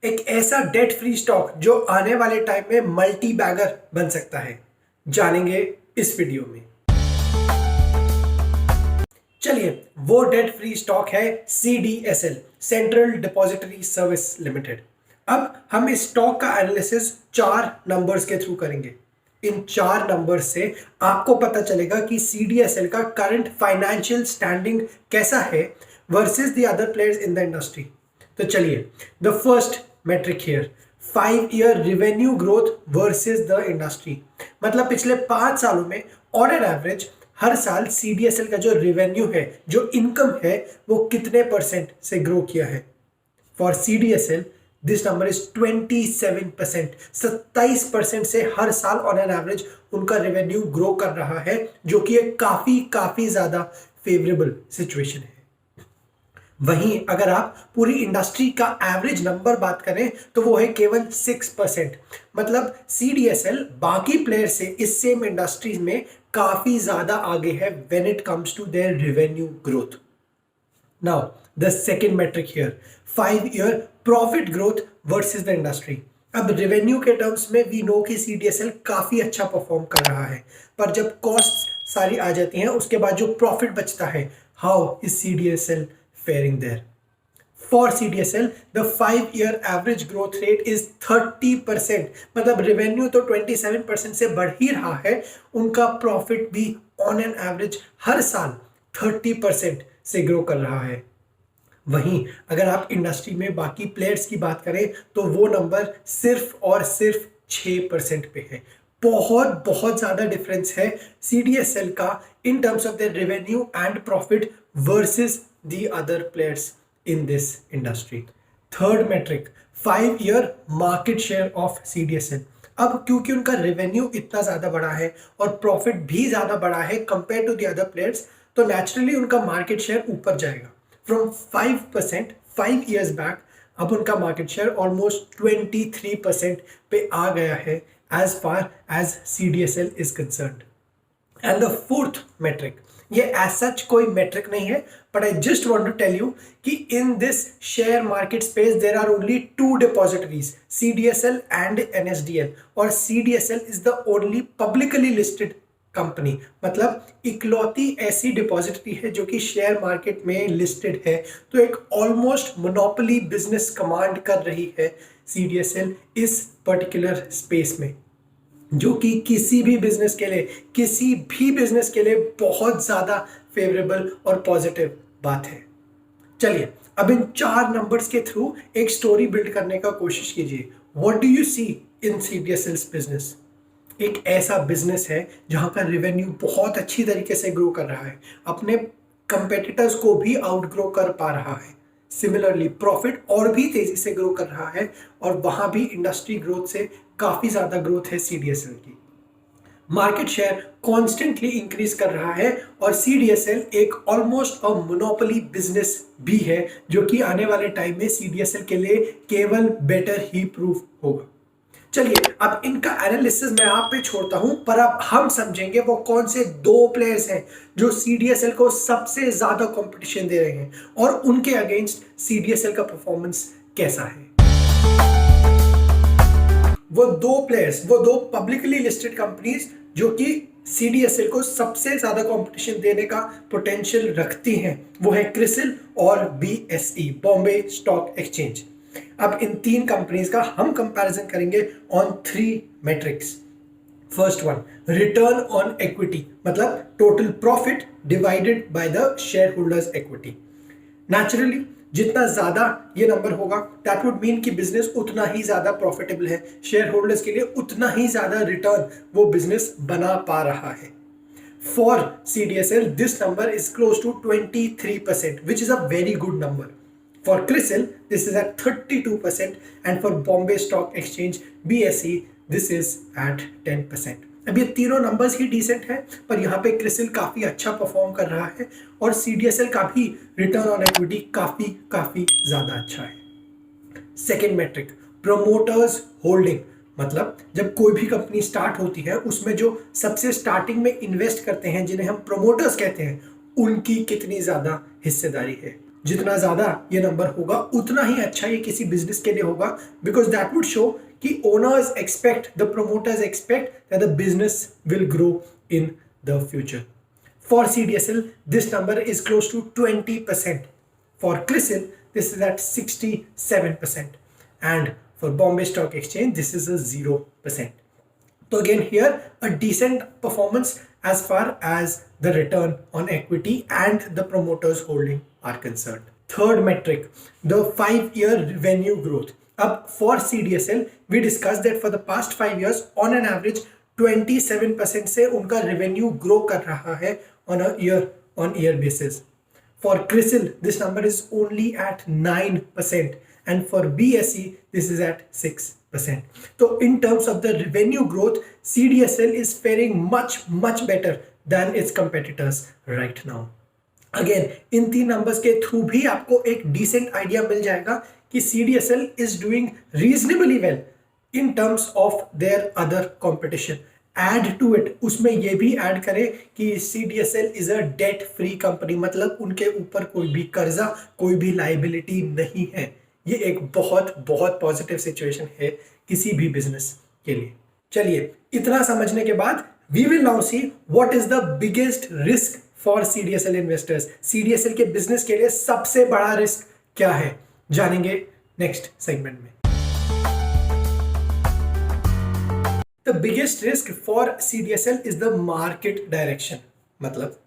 एक ऐसा debt free stock जो आने वाले टाइम में मल्टी बैगर बन सकता है, जानेंगे इस वीडियो में। चलिए, वो डेट फ्री स्टॉक है CDSL, central depository service limited. अब हम इस स्टॉक का एनालिसिस 4 नंबर्स के थ्रू करेंगे। इन 4 नंबर्स से आपको पता चलेगा कि CDSL का करंट फाइनेंशियल स्टैंडिंग कैसा है versus the other players in the industry. तो चलिए, the first metric here, 5-year revenue growth versus the industry. मतलब पिछले 5 सालों में ऑन एन एवरेज हर साल CDSL का जो रेवेन्यू है, जो इनकम है, वो कितने परसेंट से ग्रो किया है। For CDSL this number is 27%। 27% से हर साल ऑन एन एवरेज उनका रेवेन्यू ग्रो कर रहा है, जो कि एक काफी ज्यादा फेवरेबल सिचुएशन है। वहीं अगर आप पूरी इंडस्ट्री का एवरेज नंबर बात करें तो वो है केवल 6%। मतलब CDSL बाकी प्लेयर से इस सेम इंडस्ट्रीज में काफी ज्यादा आगे है when it comes to their revenue growth. Now the second metric here, 5-year profit growth versus the industry. अब रेवेन्यू के टर्म्स में वी नो कि CDSL काफी अच्छा परफॉर्म कर रहा है, पर जब कॉस्ट सारी आ जाती हैं उसके बाद जो प्रॉफिट बचता है, how is CDSL faring there? For CDSL, the 5-year average growth rate is 30%। मतलब रेवेन्यू तो 27% से बढ़ ही रहा है, उनका प्रॉफिट भी ऑन एन एवरेज हर साल 30% से ग्रो कर रहा है। वहीं अगर आप इंडस्ट्री में बाकी प्लेयर्स की बात करें तो वो नंबर सिर्फ और सिर्फ 6% पे है। बहुत ज्यादा डिफरेंस है CDSL का in terms of the revenue and profit versus the other players in this industry. Third metric, 5-year market share of CDSL। अब क्योंकि उनका रेवेन्यू इतना ज्यादा बड़ा है और प्रॉफिट भी ज्यादा बड़ा है compare to the other players, तो नेचुरली उनका मार्केट शेयर ऊपर जाएगा। फ्रॉम 5% 5 years बैक अब उनका मार्केट शेयर ऑलमोस्ट 23% पे आ गया है as far as CDSL is concerned. And the fourth metric, ये एज सच कोई मेट्रिक नहीं है, but I just want to tell you कि in this share market space there are only 2 depositories, CDSL and NSDL, और CDSL is the only publicly listed company. मतलब इकलौती ऐसी depository है जो कि शेयर मार्केट में लिस्टेड है, तो एक ऑलमोस्ट मोनोपोली बिजनेस कमांड कर रही है CDSL इस पर्टिकुलर स्पेस में, जो कि किसी भी बिजनेस के लिए बहुत ज्यादा फेवरेबल और पॉजिटिव बात है। चलिए, अब इन 4 नंबर्स के थ्रू एक स्टोरी बिल्ड करने का कोशिश कीजिए। What do you see in CDSL's business? एक ऐसा बिजनेस है जहां का रेवेन्यू बहुत अच्छी तरीके से ग्रो कर रहा है, अपने कंपेटिटर्स को भी आउटग्रो कर पा रहा है। सिमिलरली प्रॉफिट और भी तेजी से ग्रो कर रहा है, और वहां भी इंडस्ट्री ग्रोथ से काफी ज्यादा ग्रोथ है CDSL की। मार्केट शेयर कॉन्स्टेंटली इंक्रीज कर रहा है, और CDSL एक ऑलमोस्ट अ मोनोपोली बिजनेस भी है, जो कि आने वाले टाइम में CDSL के लिए केवल बेटर ही प्रूफ होगा। चलिए, अब इनका एनालिसिस मैं आप पे छोड़ता हूं, पर अब हम समझेंगे वो कौन से 2 प्लेयर्स हैं जो CDSL को सबसे ज्यादा कंपटीशन दे रहे हैं, और उनके अगेंस्ट CDSL का परफॉर्मेंस कैसा है। वो 2 प्लेयर्स, वो 2 पब्लिकली लिस्टेड कंपनीज जो कि CDSL को सबसे ज्यादा कंपटीशन देने का पोटेंशियल रखती हैं, वो है CRISIL और BSE, बॉम्बे स्टॉक एक्सचेंज। अब इन 3 कंपनीज का हम कंपैरिजन करेंगे on 3 metrics. First one, return on equity, मतलब total profit divided by the share holders equity. Naturally जितना ज्यादा ये नंबर होगा, दैट वुड मीन कि बिजनेस उतना ही ज्यादा प्रॉफिटेबल है, शेयर होल्डर्स के लिए उतना ही ज्यादा रिटर्न वो बिजनेस बना पा रहा है। For CDSL this number is close to 23%, which is a very good number. For CRISIL, this is at 32%, and for Bombay Stock Exchange BSE, this is at 10%. अब ये तीनों नंबर्स ही डिसेंट है, पर यहाँ पे CRISIL काफी अच्छा परफॉर्म कर रहा है, और CDSL का भी रिटर्न ऑन इक्विटी काफी ज्यादा अच्छा है। सेकेंड मेट्रिक, प्रमोटर्स होल्डिंग, मतलब जब कोई भी कंपनी स्टार्ट होती है उसमें जो सबसे स्टार्टिंग में इन्वेस्ट करते हैं, जिन्हें हम प्रमोटर्स कहते हैं, उनकी कितनी ज्यादा हिस्सेदारी है। जितना ज़्यादा ये नंबर होगा उतना ही अच्छा ये किसी बिजनेस के लिए होगा, बिकॉज दैट वुड शो कि owners expect, the promoters expect that the business will grow in the future. For CDSL, this number is close to 20%. For CRISIL, this is at 67%. And for Bombay Stock Exchange, this is a 0%. So again here, a decent performance as far as the return on equity and the promoters holding are concerned. Third metric, the 5-year revenue growth. Up for CDSL, we discussed that for the past 5 years, on an average, 27% से उनका revenue grow कर रहा है on a year-on-year basis. For CRISIL, this number is only at 9%, and for BSE, this is at 6%. So in terms of the revenue growth, CDSL is faring much better than its competitors right now. Again, in 3 numbers के through भी आपको एक decent idea मिल जाएगा कि CDSL is doing reasonably well in terms of their other competition. Add to it, उसमें ये भी add करें कि CDSL is a debt free company, मतलब उनके ऊपर कोई भी कर्जा, कोई भी लाइबिलिटी नहीं है. ये एक बहुत पॉजिटिव सिचुएशन है किसी भी बिजनेस के लिए. चलिए, इतना समझने के बाद we will now see what is the biggest risk for CDSL investors. CDSL के बिजनेस के लिए सबसे बड़ा रिस्क क्या है, जानेंगे नेक्स्ट सेगमेंट में. The biggest risk for CDSL is the market direction. मतलब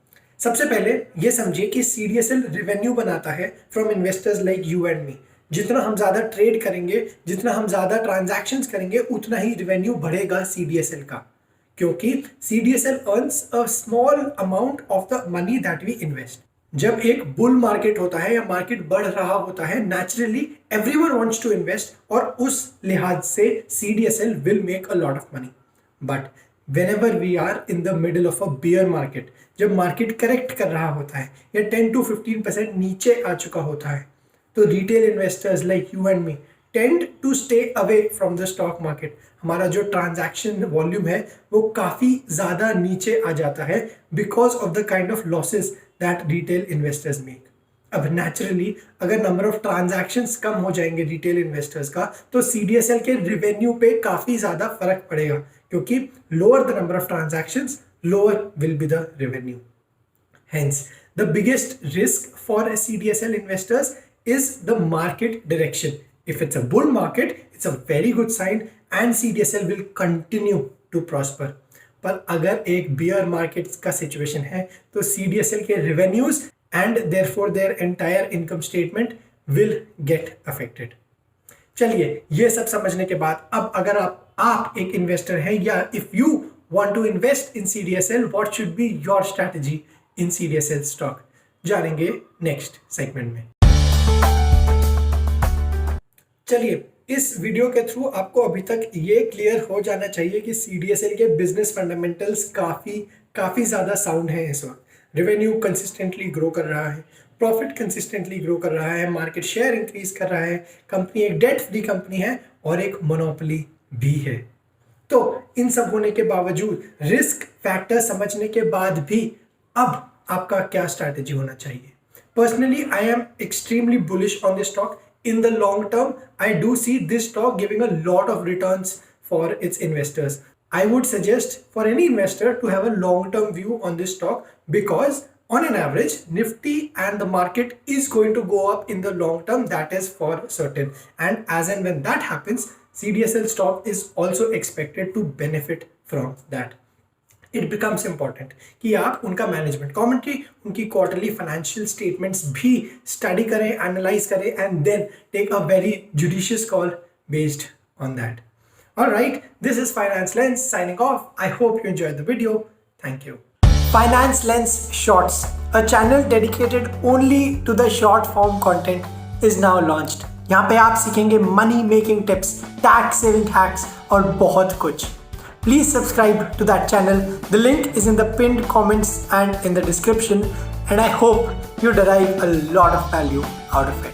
सबसे पहले ये समझिए कि CDSL रेवेन्यू बनाता है from investors like you and मी. जितना हम ज़्यादा ट्रेड करेंगे, जितना हम ज़्यादा ट्रांजैक्शंस करेंगे, उतना ही रेवेन्यू बढ़ेगा CDSL का, क्योंकि CDSL earns a small amount of the money that we invest. जब एक बुल मार्केट होता है या मार्केट बढ़ रहा होता है, naturally everyone wants to invest, और उस लिहाज से CDSL will make a lot of money. But whenever we are in the middle of a bear market, जब मार्केट करेक्ट कर रहा होता है या 10 to 15% नीचे आ चुका होता है, तो retail investors like you and me tend to stay away from the stock market. हमारा जो ट्रांजैक्शन वॉल्यूम है वो काफ़ी ज़्यादा नीचे आ जाता है because of the kind of losses that retail investors make. अब नेचुरली अगर नंबर ऑफ ट्रांजैक्शंस कम हो जाएंगे रिटेल इन्वेस्टर्स का, तो CDSL के रिवेन्यू पे काफ़ी ज़्यादा फर्क पड़ेगा, क्योंकि lower the number of transactions, lower will be the revenue. Hence, the biggest risk for CDSL investors is the market direction. If it's a bull market, it's a very good sign and CDSL will continue to prosper. पर अगर एक bear market का situation है, तो CDSL के revenues and therefore their entire income statement will get affected. चलिए, ये सब समझने के बाद अब अगर आप एक इन्वेस्टर हैं या if you want to invest in CDSL, what should be your strategy in CDSL stock? जानेंगे नेक्स्ट सेगमेंट में. चलिए, इस वीडियो के थ्रू आपको अभी तक ये क्लियर हो जाना चाहिए कि CDSL के बिजनेस फंडामेंटल्स काफ़ी ज़्यादा साउंड हैं. इस वक्त रेवेन्यू कंसिस्टेंटली ग्रो कर रहा है, प्रॉफिट कंसिस्टेंटली ग्रो कर रहा है, मार्केट शेयर इंक्रीज कर रहा है, कंपनी एक डेट फ्री कंपनी है और एक मोनोपोली भी है. तो इन सब होने के बावजूद, रिस्क फैक्टर समझने के बाद भी अब आपका क्या स्ट्रैटेजी होना चाहिए? Personally I am extremely bullish on this stock. In the long term, I do see this stock giving a lot of returns for its investors. I would suggest for any investor to have a long-term view on this stock because on an average, Nifty and the market is going to go up in the long term. That is for certain. And as and when that happens, CDSL stock is also expected to benefit from that. It becomes important कि आप उनका management commentary, उनकी quarterly financial statements भी study करें, analyse करें and then take a very judicious call based on that. Alright, this is Finance Lens signing off. I hope you enjoyed the video. Thank you. Finance Lens Shorts, a channel dedicated only to the short form content, is now launched. यहाँ पे आप सीखेंगे money making tips, tax saving hacks और बहुत कुछ. Please subscribe to that channel. The link is in the pinned comments and in the description, and I hope you derive a lot of value out of it.